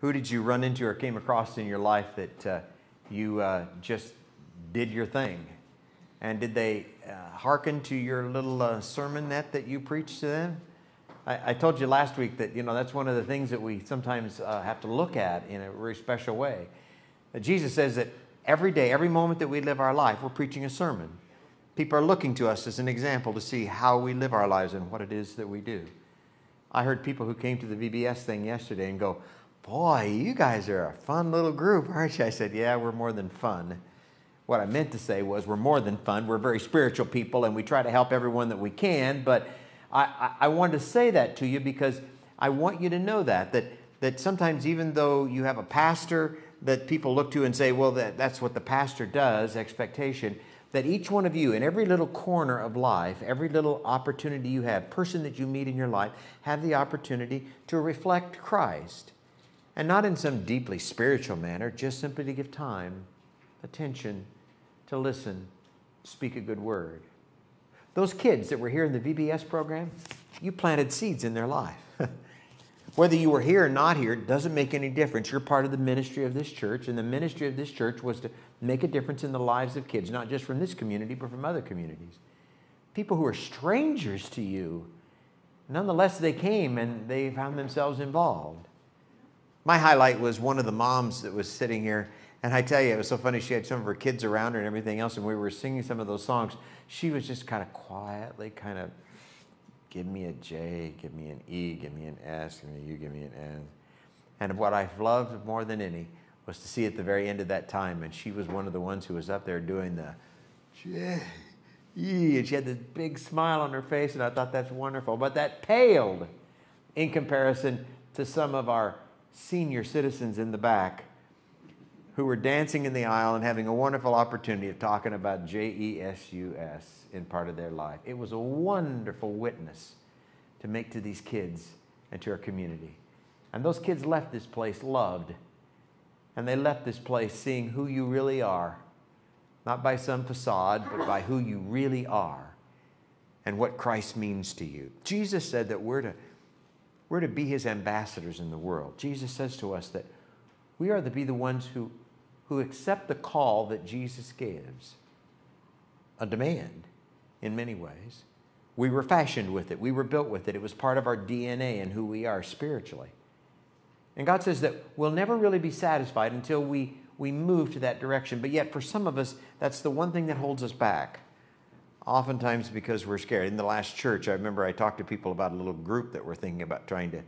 Who did you run into or came across in your life that you just did your thing? And did they hearken to your little sermon that you preached to them? I told you last week that, that's one of the things that we sometimes have to look at in a very special way. Jesus says that every day, every moment that we live our life, we're preaching a sermon. People are looking to us as an example to see how we live our lives and what it is that we do. I heard people who came to the VBS thing yesterday and go, "Boy, you guys are a fun little group, aren't you?" I said, "Yeah, we're more than fun." What I meant to say was we're more than fun. We're very spiritual people, and we try to help everyone that we can. But I wanted to say that to you because I want you to know that sometimes even though you have a pastor that people look to and say, well, that's what the pastor does, expectation, that each one of you in every little corner of life, every little opportunity you have, person that you meet in your life, have the opportunity to reflect Christ. And not in some deeply spiritual manner, just simply to give time, attention, to listen, speak a good word. Those kids that were here in the VBS program, you planted seeds in their life. Whether you were here or not here, it doesn't make any difference. You're part of the ministry of this church, and the ministry of this church was to make a difference in the lives of kids, not just from this community, but from other communities. People who are strangers to you, nonetheless, they came and they found themselves involved. My highlight was one of the moms that was sitting here, and I tell you, it was so funny. She had some of her kids around her and everything else, and we were singing some of those songs. She was just kind of quietly give me a J, give me an E, give me an S, give me a U, give me an N. And what I loved more than any was to see at the very end of that time, and she was one of the ones who was up there doing the J, E, and she had this big smile on her face, and I thought that's wonderful. But that paled in comparison to some of our senior citizens in the back who were dancing in the aisle and having a wonderful opportunity of talking about Jesus in part of their life. It was a wonderful witness to make to these kids and to our community. And those kids left this place loved. And they left this place seeing who you really are, not by some facade, but by who you really are and what Christ means to you. Jesus said that we're to be his ambassadors in the world. Jesus says to us that we are to be the ones who accept the call that Jesus gives, a demand in many ways. We were fashioned with it. We were built with it. It was part of our DNA and who we are spiritually. And God says that we'll never really be satisfied until we move to that direction. But yet for some of us, that's the one thing that holds us back. Oftentimes because we're scared. In the last church, I remember I talked to people about a little group that we're thinking about trying to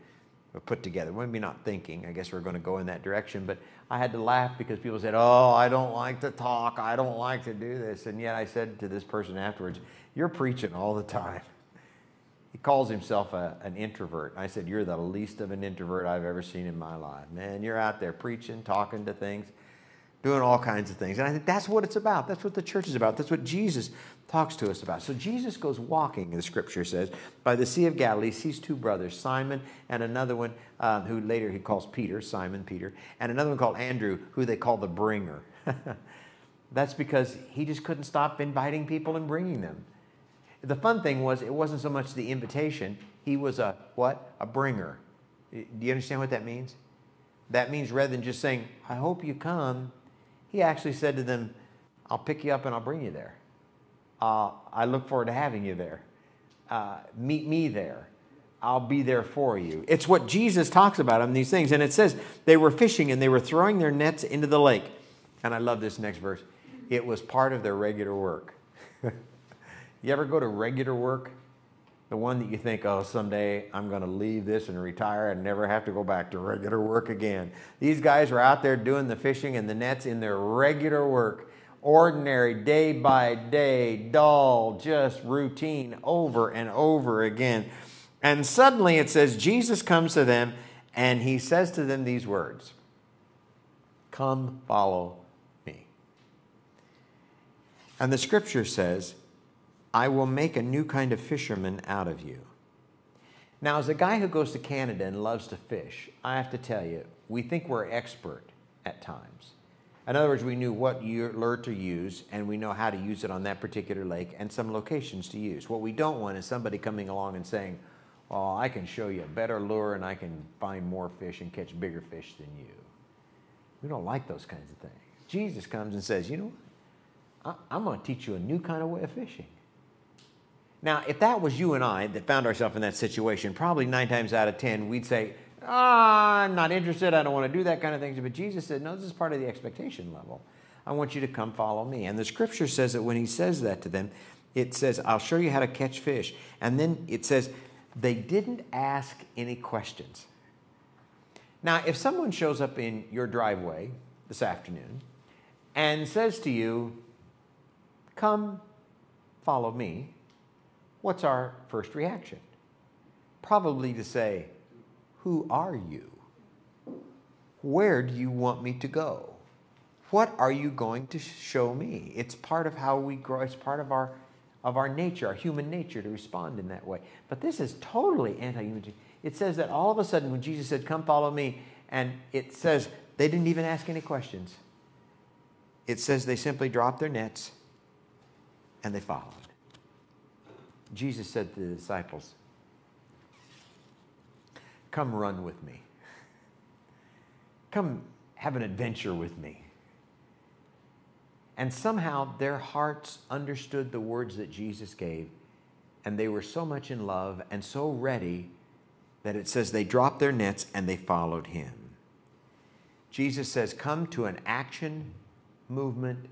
put together. Maybe not thinking. I guess we're going to go in that direction. But I had to laugh because people said, "Oh, I don't like to talk. I don't like to do this." And yet I said to this person afterwards, "You're preaching all the time." He calls himself an introvert. I said, "You're the least of an introvert I've ever seen in my life. Man, you're out there preaching, talking to things, doing all kinds of things." And I think that's what it's about. That's what the church is about. That's what Jesus talks to us about. So Jesus goes walking, the scripture says, by the Sea of Galilee, sees two brothers, Simon and another one who later he calls Peter, Simon Peter, and another one called Andrew, who they call the bringer. That's because he just couldn't stop inviting people and bringing them. The fun thing was, it wasn't so much the invitation. He was a what? A bringer. Do you understand what that means? That means rather than just saying, "I hope you come," he actually said to them, "I'll pick you up and I'll bring you there. I look forward to having you there. Meet me there. I'll be there for you." It's what Jesus talks about in these things. And it says they were fishing and they were throwing their nets into the lake. And I love this next verse. It was part of their regular work. You ever go to regular work? The one that you think, "Oh, someday I'm going to leave this and retire and never have to go back to regular work again." These guys were out there doing the fishing and the nets in their regular work. Ordinary, day by day, dull, just routine over and over again. And suddenly it says Jesus comes to them and he says to them these words, "Come, follow me." And the scripture says, "I will make a new kind of fisherman out of you." Now, as a guy who goes to Canada and loves to fish, I have to tell you, we think we're expert at times. In other words, we knew what lure to use, and we know how to use it on that particular lake and some locations to use. What we don't want is somebody coming along and saying, Oh, I can show you a better lure and I can find more fish and catch bigger fish than you. We don't like those kinds of things. Jesus comes and says, you know what? I'm going to teach you a new kind of way of fishing. Now, if that was you and I that found ourselves in that situation, probably 9 times out of 10, we'd say, I'm not interested. I don't want to do that kind of thing. But Jesus said, no, this is part of the expectation level. I want you to come follow me. And the scripture says that when he says that to them, it says, I'll show you how to catch fish. And then it says, they didn't ask any questions. Now, if someone shows up in your driveway this afternoon and says to you, come follow me, what's our first reaction? Probably to say, who are you? Where do you want me to go? What are you going to show me? It's part of how we grow. It's part of our nature, our human nature, to respond in that way. But this is totally anti-human. It says that all of a sudden when Jesus said, come follow me, and it says they didn't even ask any questions. It says they simply dropped their nets and they followed. Jesus said to the disciples, come run with me. Come have an adventure with me. And somehow their hearts understood the words that Jesus gave, and they were so much in love and so ready that it says they dropped their nets and they followed him. Jesus says, come to an action, movement,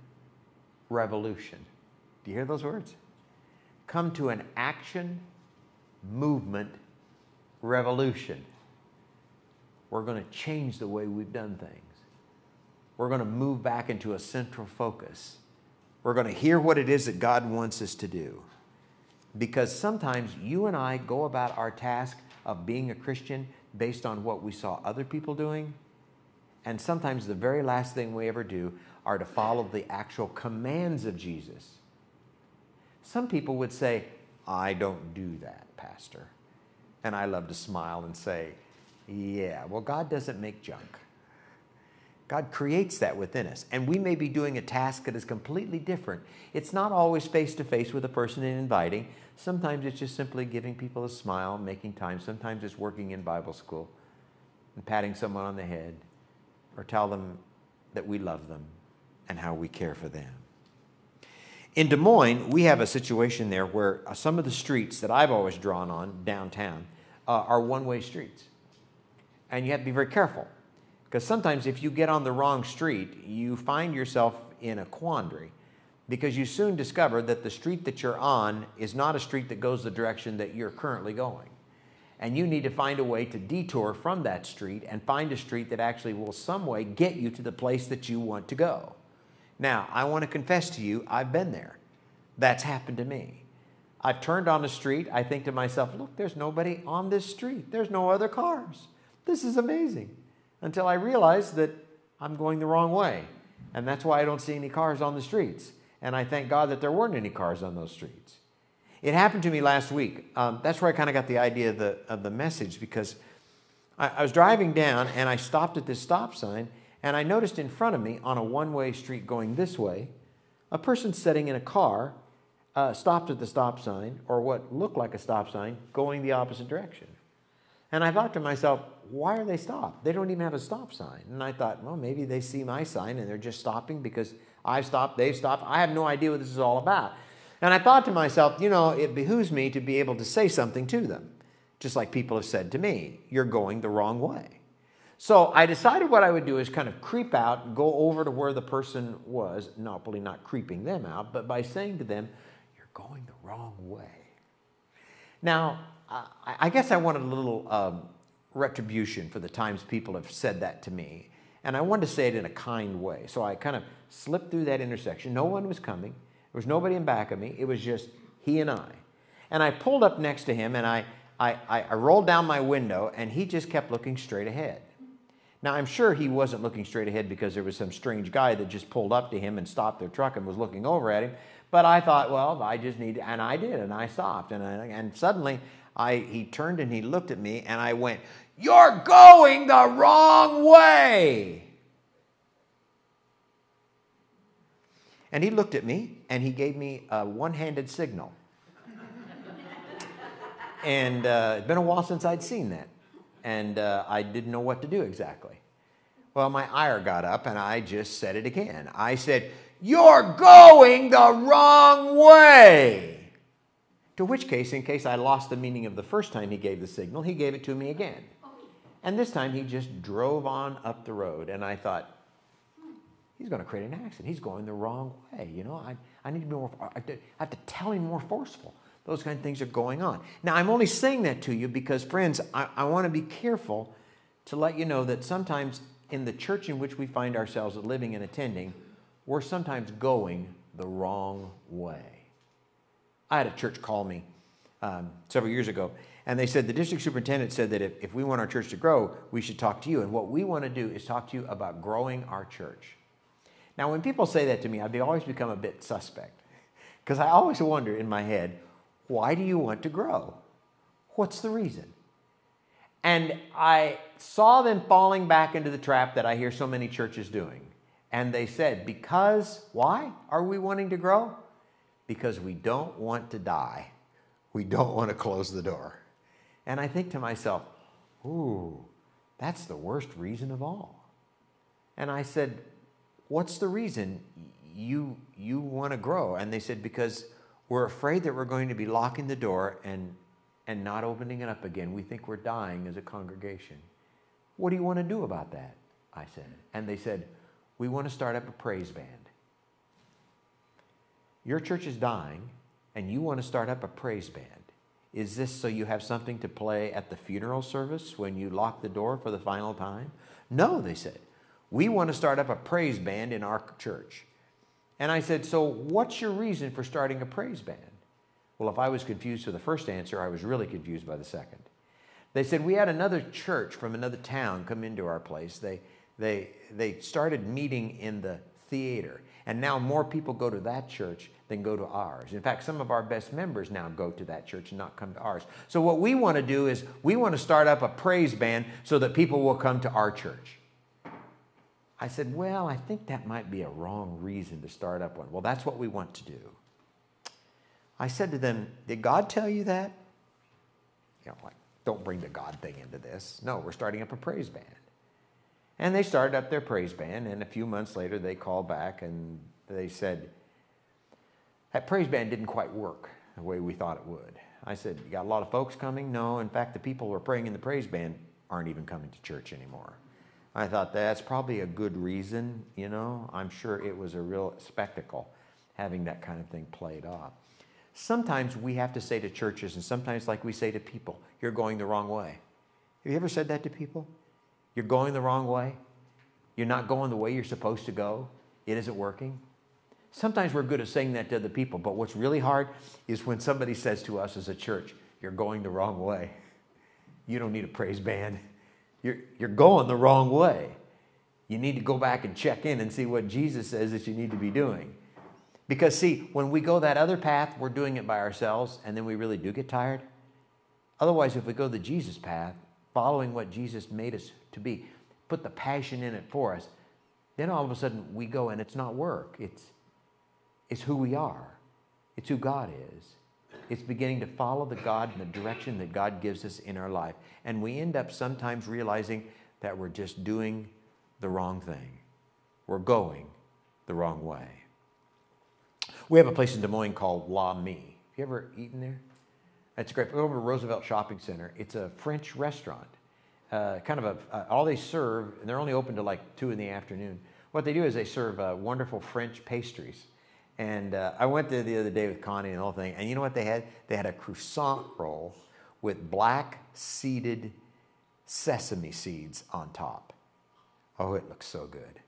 revolution. Do you hear those words? Come to an action, movement, revolution. We're going to change the way we've done things. We're going to move back into a central focus. We're going to hear what it is that God wants us to do. Because sometimes you and I go about our task of being a Christian based on what we saw other people doing. And sometimes the very last thing we ever do are to follow the actual commands of Jesus. Some people would say, I don't do that, Pastor. And I love to smile and say, yeah, well, God doesn't make junk. God creates that within us. And we may be doing a task that is completely different. It's not always face-to-face with a person and inviting. Sometimes it's just simply giving people a smile, making time. Sometimes it's working in Bible school and patting someone on the head or tell them that we love them and how we care for them. In Des Moines, we have a situation there where some of the streets that I've always drawn on downtown are one-way streets. And you have to be very careful. Because sometimes if you get on the wrong street, you find yourself in a quandary because you soon discover that the street that you're on is not a street that goes the direction that you're currently going. And you need to find a way to detour from that street and find a street that actually will some way get you to the place that you want to go. Now, I want to confess to you, I've been there. That's happened to me. I've turned on the street. I think to myself, look, there's nobody on this street. There's no other cars. This is amazing. Until I realized that I'm going the wrong way. And that's why I don't see any cars on the streets. And I thank God that there weren't any cars on those streets. It happened to me last week. That's where I kind of got the idea of the message, because I was driving down and I stopped at this stop sign, and I noticed in front of me on a one-way street going this way, a person sitting in a car stopped at the stop sign, or what looked like a stop sign, going the opposite direction. And I thought to myself, why are they stopped? They don't even have a stop sign. And I thought, well, maybe they see my sign and they're just stopping because I've stopped, they've stopped. I have no idea what this is all about. And I thought to myself, you know, it behooves me to be able to say something to them, just like people have said to me, you're going the wrong way. So I decided what I would do is kind of creep out and go over to where the person was, probably not creeping them out, but by saying to them, you're going the wrong way. Now, I guess I wanted a little retribution for the times people have said that to me. And I wanted to say it in a kind way. So I kind of slipped through that intersection. No one was coming. There was nobody in back of me. It was just he and I. And I pulled up next to him, and I rolled down my window, and he just kept looking straight ahead. Now, I'm sure he wasn't looking straight ahead because there was some strange guy that just pulled up to him and stopped their truck and was looking over at him. But I thought, well, I just need to, and I did, and I stopped. And suddenly, he turned and he looked at me, and I went, you're going the wrong way. And he looked at me, and he gave me a one-handed signal. And it's been a while since I'd seen that. And I didn't know what to do exactly. Well, my ire got up and I just said it again. I said, "You're going the wrong way." To which case, in case I lost the meaning of the first time he gave the signal, he gave it to me again. And this time he just drove on up the road. And I thought, he's going to create an accident. He's going the wrong way. You know, I need to be more, I have to tell him more forceful. Those kind of things are going on. Now, I'm only saying that to you because, friends, I want to be careful to let you know that sometimes in the church in which we find ourselves living and attending, we're sometimes going the wrong way. I had a church call me several years ago, and they said the district superintendent said that if we want our church to grow, we should talk to you. And what we want to do is talk to you about growing our church. Now, when people say that to me, I've always become a bit suspect because I always wonder in my head, why do you want to grow? What's the reason? And I saw them falling back into the trap that I hear so many churches doing. And they said, why are we wanting to grow? Because we don't want to die. We don't want to close the door. And I think to myself, ooh, that's the worst reason of all. And I said, what's the reason you want to grow? And they said, because we're afraid that we're going to be locking the door and not opening it up again. We think we're dying as a congregation. What do you want to do about that? I said. And they said, we want to start up a praise band. Your church is dying, and you want to start up a praise band. Is this so you have something to play at the funeral service when you lock the door for the final time? No, they said. We want to start up a praise band in our church. And I said, so what's your reason for starting a praise band? Well, if I was confused for the first answer, I was really confused by the second. They said, we had another church from another town come into our place. They started meeting in the theater. And now more people go to that church than go to ours. In fact, some of our best members now go to that church and not come to ours. So what we want to do is we want to start up a praise band so that people will come to our church. I said, well, I think that might be a wrong reason to start up one. Well, that's what we want to do. I said to them, did God tell you that? You know, like, don't bring the God thing into this. No, we're starting up a praise band. And they started up their praise band, and a few months later they called back and they said, that praise band didn't quite work the way we thought it would. I said, you got a lot of folks coming? No, in fact, the people who are praying in the praise band aren't even coming to church anymore. I thought that's probably a good reason, you know. I'm sure it was a real spectacle having that kind of thing played off. Sometimes we have to say to churches, and sometimes like we say to people, you're going the wrong way. Have you ever said that to people? You're going the wrong way. You're not going the way you're supposed to go. It isn't working. Sometimes we're good at saying that to other people, but what's really hard is when somebody says to us as a church, you're going the wrong way. You don't need a praise band. You're going the wrong way. You need to go back and check in and see what Jesus says that you need to be doing. Because see, when we go that other path, we're doing it by ourselves, and then we really do get tired. Otherwise, if we go the Jesus path, following what Jesus made us to be, put the passion in it for us, then all of a sudden we go and it's not work. It's who we are. It's who God is. It's beginning to follow the God in the direction that God gives us in our life. And we end up sometimes realizing that we're just doing the wrong thing. We're going the wrong way. We have a place in Des Moines called La Mie. Have you ever eaten there? It's great. Over at Roosevelt Shopping Center. It's a French restaurant. All they serve, and they're only open to like 2 in the afternoon. What they do is they serve wonderful French pastries. And I went there the other day with Connie and the whole thing. And you know what they had? They had a croissant roll with black seeded sesame seeds on top. Oh, it looks so good.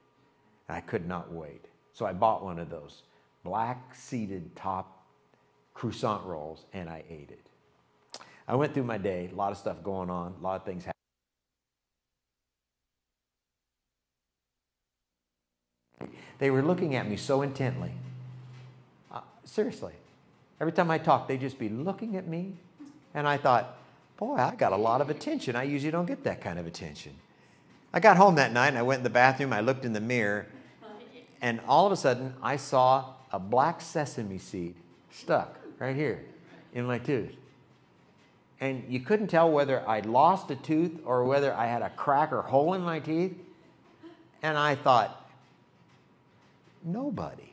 And I could not wait. So I bought one of those black seeded top croissant rolls and I ate it. I went through my day, a lot of stuff going on, a lot of things happening. They were looking at me so intently. Seriously. Every time I talked, they'd just be looking at me. And I thought, boy, I got a lot of attention. I usually don't get that kind of attention. I got home that night and I went in the bathroom. I looked in the mirror. And all of a sudden, I saw a black sesame seed stuck right here in my tooth. and you couldn't tell whether I'd lost a tooth or whether I had a crack or hole in my teeth. And I thought, nobody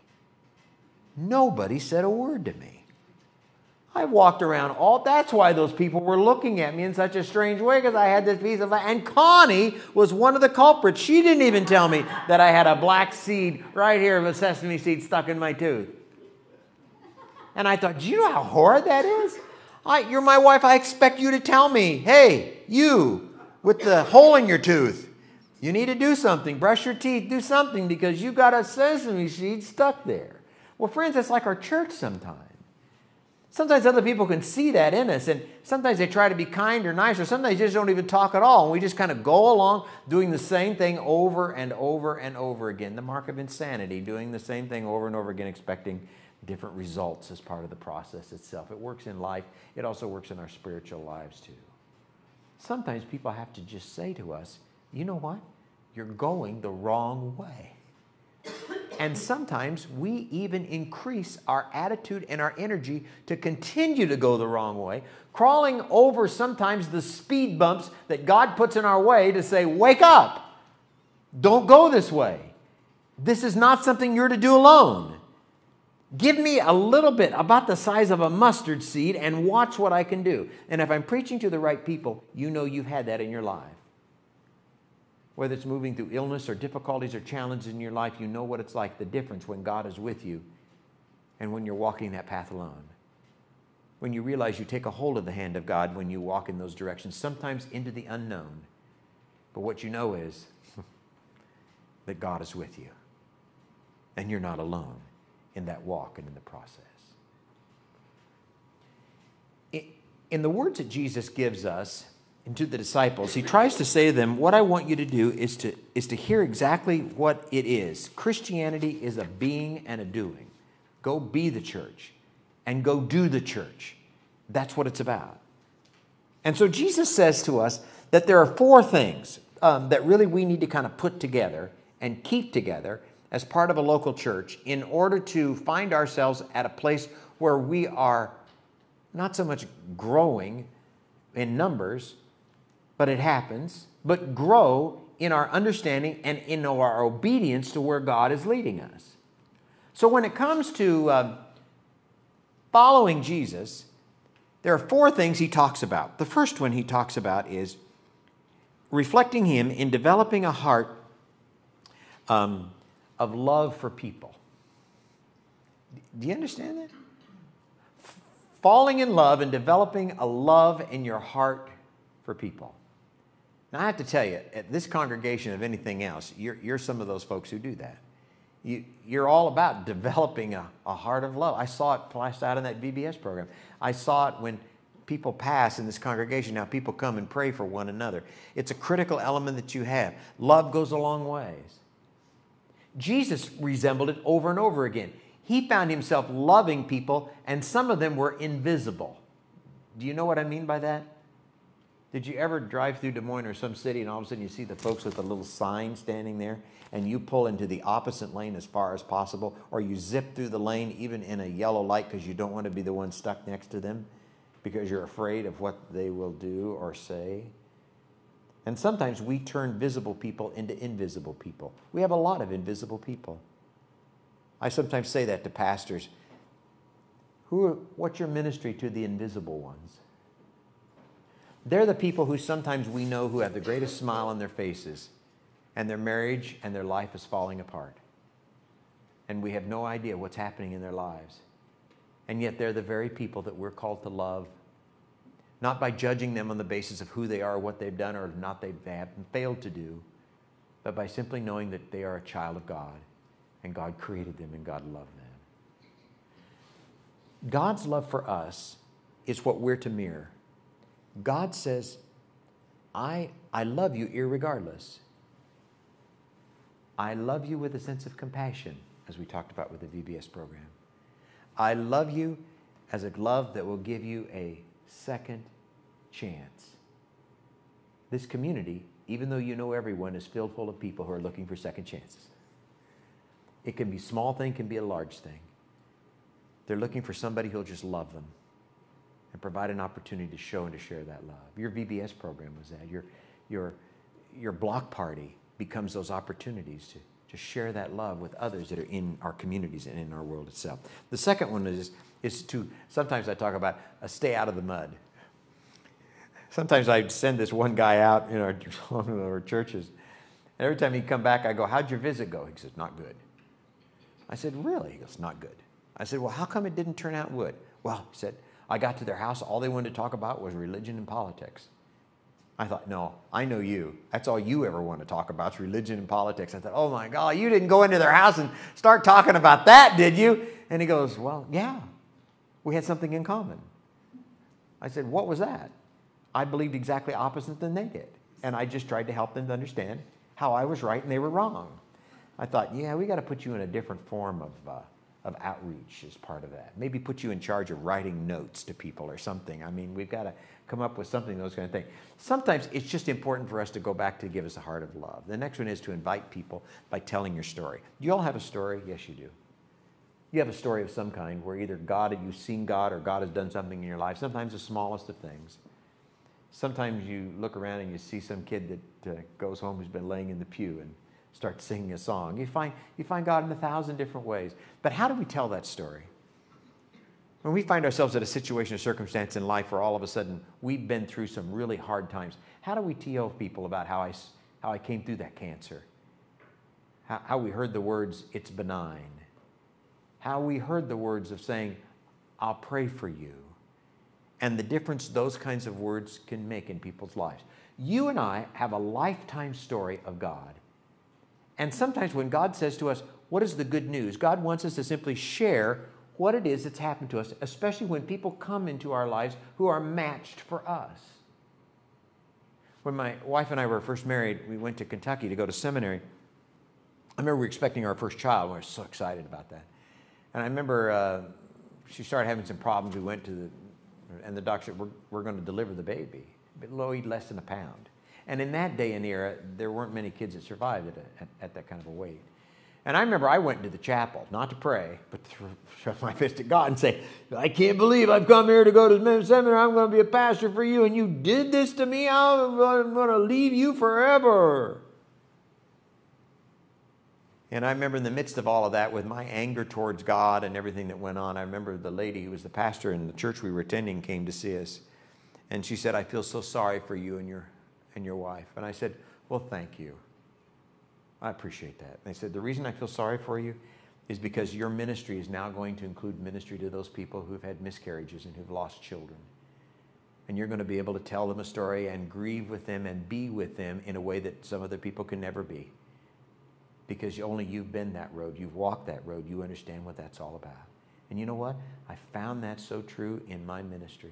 said a word to me. I walked around that's why those people were looking at me in such a strange way, because I had this piece of, and Connie was one of the culprits. She didn't even tell me that I had a black seed right here of a sesame seed stuck in my tooth. And I thought, do you know how horrid that is? You're my wife. I expect you to tell me, hey, you with the hole in your tooth, you need to do something. Brush your teeth, do something, because you got a sesame seed stuck there. Well, friends, it's like our church sometimes. Sometimes other people can see that in us, and sometimes they try to be kind or nice, or sometimes they just don't even talk at all, and we just kind of go along doing the same thing over and over and over again. The mark of insanity, doing the same thing over and over again, expecting different results as part of the process itself. It works in life. It also works in our spiritual lives too. Sometimes people have to just say to us, you know what? You're going the wrong way. And sometimes we even increase our attitude and our energy to continue to go the wrong way, crawling over sometimes the speed bumps that God puts in our way to say, wake up. Don't go this way. This is not something you're to do alone. Give me a little bit about the size of a mustard seed and watch what I can do. And if I'm preaching to the right people, you know you've had that in your life. Whether it's moving through illness or difficulties or challenges in your life, you know what it's like, the difference when God is with you and when you're walking that path alone. When you realize you take a hold of the hand of God when you walk in those directions, sometimes into the unknown. But what you know is that God is with you and you're not alone in that walk and in the process. In the words that Jesus gives us and to the disciples, he tries to say to them, what I want you to do is to hear exactly what it is. Christianity is a being and a doing. Go be the church and go do the church. That's what it's about. And so Jesus says to us that there are four things that really we need to kind of put together and keep together as part of a local church in order to find ourselves at a place where we are not so much growing in numbers, but it happens, but grow in our understanding and in our obedience to where God is leading us. So when it comes to following Jesus, there are four things he talks about. The first one he talks about is reflecting him in developing a heart of love for people. Do you understand that? Falling in love and developing a love in your heart for people. Now, I have to tell you, at this congregation, of anything else, you're some of those folks who do that. You're all about developing a heart of love. I saw it flashed out in that VBS program. I saw it when people pass in this congregation. Now people come and pray for one another. It's a critical element that you have. Love goes a long ways. Jesus resembled it over and over again. He found himself loving people, and some of them were invisible. Do you know what I mean by that? Did you ever drive through Des Moines or some city and all of a sudden you see the folks with the little sign standing there and you pull into the opposite lane as far as possible, or you zip through the lane even in a yellow light because you don't want to be the one stuck next to them because you're afraid of what they will do or say? And sometimes we turn visible people into invisible people. We have a lot of invisible people. I sometimes say that to pastors. What's your ministry to the invisible ones? They're the people who sometimes we know who have the greatest smile on their faces, and their marriage and their life is falling apart. And we have no idea what's happening in their lives. And yet they're the very people that we're called to love, not by judging them on the basis of who they are, what they've done, or not they have failed to do, but by simply knowing that they are a child of God, and God created them and God loved them. God's love for us is what we're to mirror. God says, I love you irregardless. I love you with a sense of compassion, as we talked about with the VBS program. I love you as a love that will give you a second chance. This community, even though you know everyone, is filled full of people who are looking for second chances. It can be a small thing, can be a large thing. They're looking for somebody who'll just love them and provide an opportunity to show and to share that love. Your VBS program was that. Your block party becomes those opportunities to share that love with others that are in our communities and in our world itself. The second one is to, sometimes I talk about stay out of the mud. Sometimes I send this one guy out in our churches, and every time he'd come back, I go, how'd your visit go? He says, not good. I said, really? He goes, not good. I said, well, how come it didn't turn out good? Well, he said, I got to their house, all they wanted to talk about was religion and politics. I thought, no, I know you. That's all you ever want to talk about is religion and politics. I thought, oh my God, you didn't go into their house and start talking about that, did you? And he goes, well, yeah, we had something in common. I said, what was that? I believed exactly opposite than they did. And I just tried to help them to understand how I was right and they were wrong. I thought, yeah, we got to put you in a different form of outreach as part of that. Maybe put you in charge of writing notes to people or something. I mean, we've got to come up with something, those kind of things. Sometimes it's just important for us to go back to give us a heart of love. The next one is to invite people by telling your story. Do you all have a story? Yes, you do. You have a story of some kind where either you've seen God or God has done something in your life, sometimes the smallest of things. Sometimes you look around and you see some kid that goes home who's been laying in the pew and starts singing a song. You find God in 1,000 different ways. But how do we tell that story? When we find ourselves at a situation or circumstance in life where all of a sudden we've been through some really hard times, how do we tell people about how I came through that cancer? How we heard the words, it's benign. How we heard the words of saying, I'll pray for you. And the difference those kinds of words can make in people's lives. You and I have a lifetime story of God. And sometimes when God says to us, what is the good news? God wants us to simply share what it is that's happened to us, especially when people come into our lives who are matched for us. When my wife and I were first married, we went to Kentucky to go to seminary. I remember we were expecting our first child. We were so excited about that. And I remember she started having some problems. We went to and the doctor said, we're going to deliver the baby. But weighed less than a pound. And in that day and era, there weren't many kids that survived at that kind of a weight. And I remember I went into the chapel, not to pray, but to shove my fist at God and say, I can't believe I've come here to go to seminary. I'm going to be a pastor for you, and you did this to me. I'm going to leave you forever. And I remember in the midst of all of that, with my anger towards God and everything that went on, I remember the lady who was the pastor in the church we were attending came to see us. And she said, I feel so sorry for you and your wife. And I said, well, thank you. I appreciate that. And they said, the reason I feel sorry for you is because your ministry is now going to include ministry to those people who've had miscarriages and who've lost children. And you're going to be able to tell them a story and grieve with them and be with them in a way that some other people can never be. Because only you've been that road, you've walked that road, you understand what that's all about. And you know what? I found that so true in my ministry.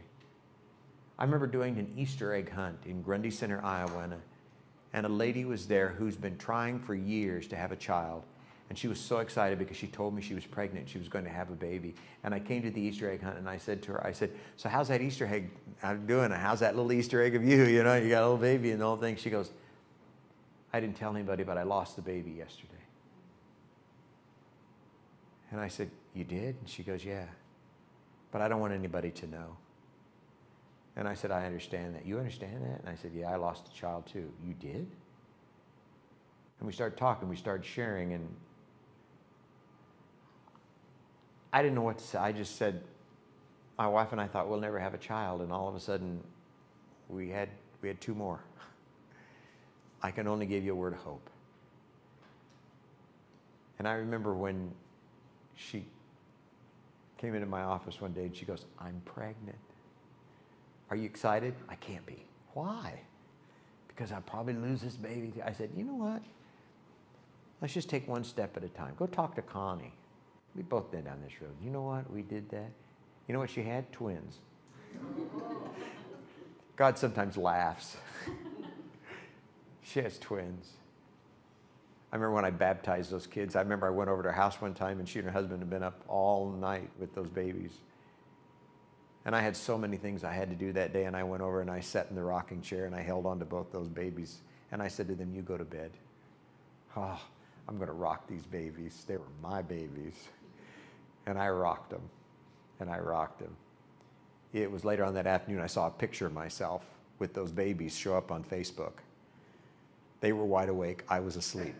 I remember doing an Easter egg hunt in Grundy Center, Iowa, and a lady was there who's been trying for years to have a child. And she was so excited because she told me she was pregnant, she was going to have a baby. And I came to the Easter egg hunt and I said to her, so how's that Easter egg doing? How's that little Easter egg of you? You know, you got a little baby and the whole thing. She goes, I didn't tell anybody, but I lost the baby yesterday. And I said, you did? And she goes, yeah, but I don't want anybody to know. And I said, I understand that. You understand that? And I said, yeah, I lost a child too. You did? And we started talking, we started sharing, and I didn't know what to say. I just said, my wife and I thought we'll never have a child, and all of a sudden we had 2 more. I can only give you a word of hope. And I remember when she came into my office one day and she goes, I'm pregnant. Are you excited? I can't be. Why? Because I'll probably lose this baby. I said, you know what? Let's just take one step at a time. Go talk to Connie. We've both been down this road. You know what? We did that. You know what she had? Twins. God sometimes laughs. She has twins. I remember when I baptized those kids, I remember I went over to her house one time and she and her husband had been up all night with those babies. And I had so many things I had to do that day, and I went over and I sat in the rocking chair and I held on to both those babies. And I said to them, you go to bed. Oh, I'm going to rock these babies. They were my babies. And I rocked them. And I rocked them. it was later on that afternoon I saw a picture of myself with those babies show up on Facebook. They were wide awake. I was asleep.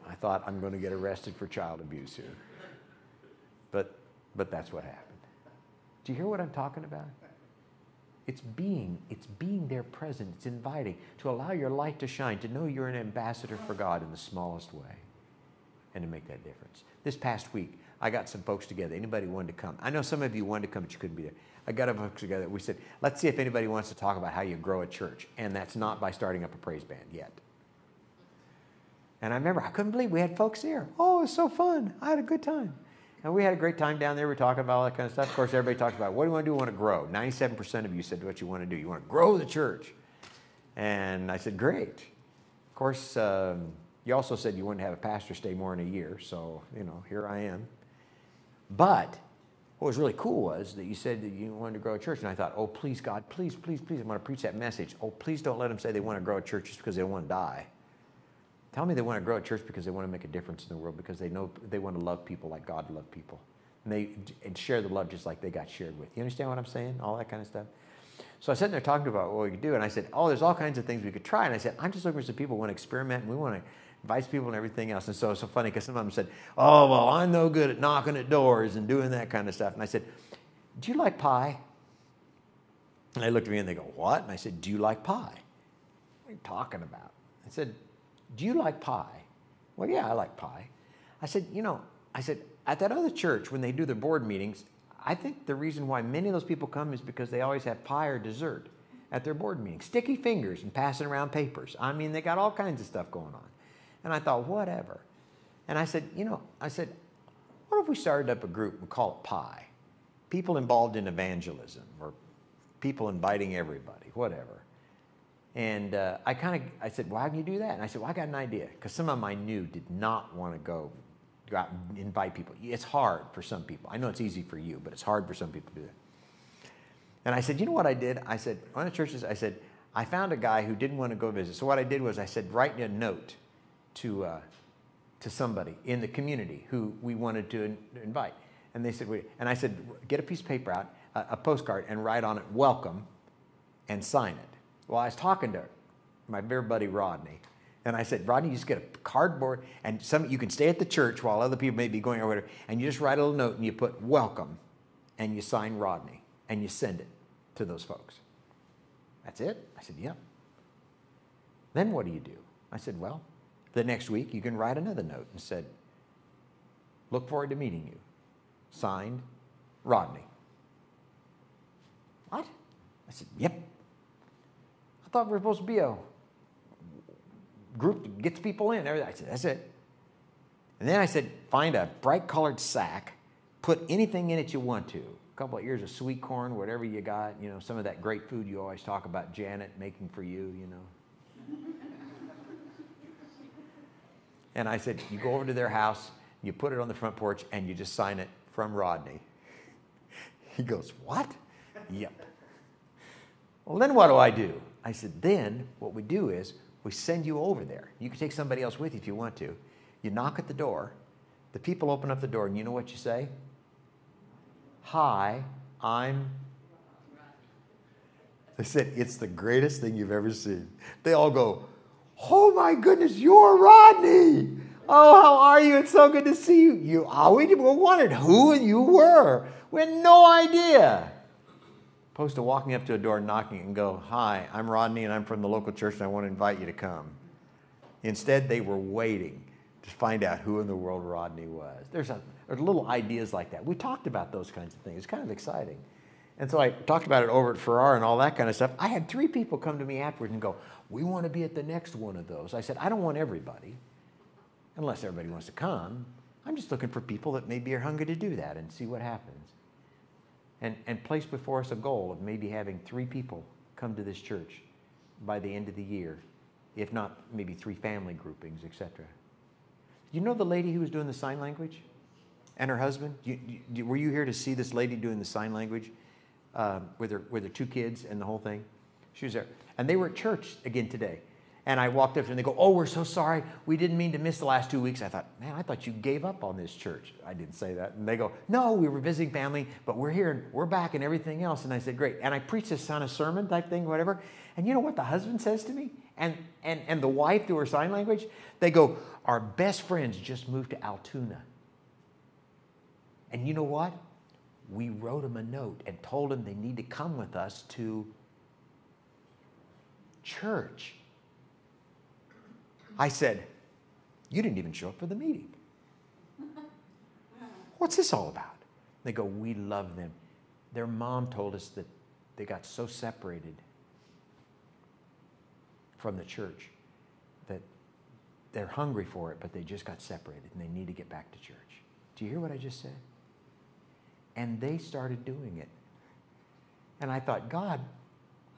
I thought, I'm going to get arrested for child abuse here. But that's what happened. Do you hear what I'm talking about? It's being there present. It's inviting to allow your light to shine, to know you're an ambassador for God in the smallest way, and to make that difference. This past week, I got some folks together. Anybody wanted to come? I know some of you wanted to come, but you couldn't be there. I got a folks together. We said, let's see if anybody wants to talk about how you grow a church. And that's not by starting up a praise band yet. And I remember, I couldn't believe we had folks here. Oh, it was so fun. I had a good time. And we had a great time down there. We were talking about all that kind of stuff. Of course, everybody talks about, what do you want to do? We want to grow. 97% of you said what you want to do. You want to grow the church. And I said, great. Of course, you also said you wouldn't have a pastor stay more than a year. So, here I am. But what was really cool was that you said that you wanted to grow a church. And I thought, oh, please, God, please, please, please, I want to preach that message. Oh, please don't let them say they want to grow a church just because they want to die. Tell me they want to grow a church because they want to make a difference in the world, because they know they want to love people like God loved people. And share the love just like they got shared with. You understand what I'm saying? All that kind of stuff. So I was sitting there talking about what we could do, and I said, oh, there's all kinds of things we could try. And I said, I'm just looking for some people who want to experiment, and we want to invite people and everything else. And so it's so funny because some of them said, oh, well, I'm no good at knocking at doors and doing that kind of stuff. And I said, do you like pie? And they looked at me and they go, what? And I said, do you like pie? What are you talking about? I said, do you like pie? Well, yeah, I like pie. I said, at that other church, when they do their board meetings, I think the reason why many of those people come is because they always have pie or dessert at their board meetings. Sticky fingers and passing around papers. I mean, they got all kinds of stuff going on. And I thought, whatever. And I said, what if we started up a group and call it Pie? People involved in evangelism, or people inviting everybody, whatever. And I said, why can you do that? And I said, well, I got an idea. Because some of them I knew did not want to go out and invite people. It's hard for some people. I know it's easy for you, but it's hard for some people to do that. And I said, you know what I did? I said, one of the churches, I found a guy who didn't want to go visit. So what I did was I said, write a note to somebody in the community who we wanted to invite. And they said, wait. And I said, get a piece of paper out, a postcard, and write on it, welcome, and sign it. Well, I was talking to my dear buddy Rodney, and I said, Rodney, you just get a cardboard, and you can stay at the church while other people may be going or whatever, and you just write a little note, and you put welcome, and you sign Rodney, and you send it to those folks. That's it? I said, yep. Then what do you do? I said, well, the next week you can write another note and said, look forward to meeting you. Signed, Rodney. What? I said, yep. I thought we were supposed to be a group that gets people in. I said, that's it. And then I said, find a bright colored sack, put anything in it you want to. A couple of ears of sweet corn, whatever you got, some of that great food you always talk about Janet making for you, And I said, you go over to their house, you put it on the front porch, and you just sign it from Rodney. He goes, what? Yep. Well, then what do? I said, then what we do is we send you over there. You can take somebody else with you if you want to. You knock at the door. The people open up the door, and you know what you say? Hi, I'm... They said, it's the greatest thing you've ever seen. They all go, oh my goodness, you're Rodney. Oh, how are you? It's so good to see you. We wondered who you were. We had no idea. Opposed to walking up to a door, knocking, and go, hi, I'm Rodney, and I'm from the local church, and I want to invite you to come. Instead, they were waiting to find out who in the world Rodney was. There's little ideas like that. We talked about those kinds of things. It's kind of exciting. And so I talked about it over at Farrar and all that kind of stuff. I had 3 people come to me afterwards and go, we want to be at the next one of those. I said, I don't want everybody, unless everybody wants to come. I'm just looking for people that maybe are hungry to do that and see what happens. And place before us a goal of maybe having 3 people come to this church by the end of the year, if not maybe 3 family groupings, etc. You know the lady who was doing the sign language and her husband? Were you here to see this lady doing the sign language with her 2 kids and the whole thing? She was there. And they were at church again today. And I walked up to them and they go, oh, we're so sorry. We didn't mean to miss the last 2 weeks. I thought, man, I thought you gave up on this church. I didn't say that. And they go, no, we were visiting family, but we're here and we're back and everything else. And I said, great. And I preached this kind of sermon type thing, whatever. And you know what the husband says to me? And the wife through her sign language? They go, our best friends just moved to Altoona. And you know what? We wrote them a note and told them they need to come with us to church. I said, you didn't even show up for the meeting. What's this all about? They go, we love them. Their mom told us that they got so separated from the church that they're hungry for it, but they just got separated and they need to get back to church. Do you hear what I just said? And they started doing it. And I thought, God,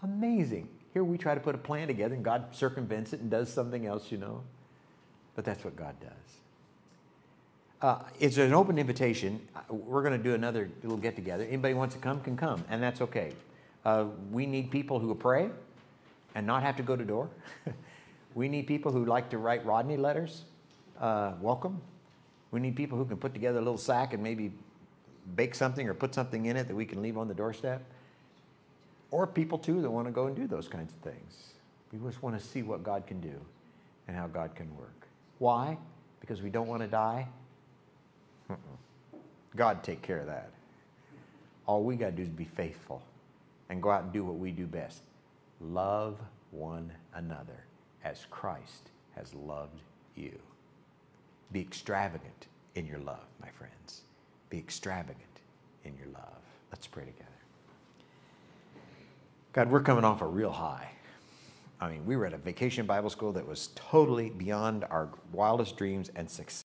amazing. Here we try to put a plan together and God circumvents it and does something else, you know. But that's what God does. It's an open invitation. We're going to do another little get together. Anybody wants to come can come, and that's okay. We need people who will pray and not have to go to door. We need people who like to write Rodney letters. Welcome. We need people who can put together a little sack and maybe bake something or put something in it that we can leave on the doorstep. Or people, too, that want to go and do those kinds of things. We just want to see what God can do and how God can work. Why? Because we don't want to die? God take care of that. All we got to do is be faithful and go out and do what we do best. Love one another as Christ has loved you. Be extravagant in your love, my friends. Be extravagant in your love. Let's pray together. God, we're coming off a real high. I mean, we were at a vacation Bible school that was totally beyond our wildest dreams and success.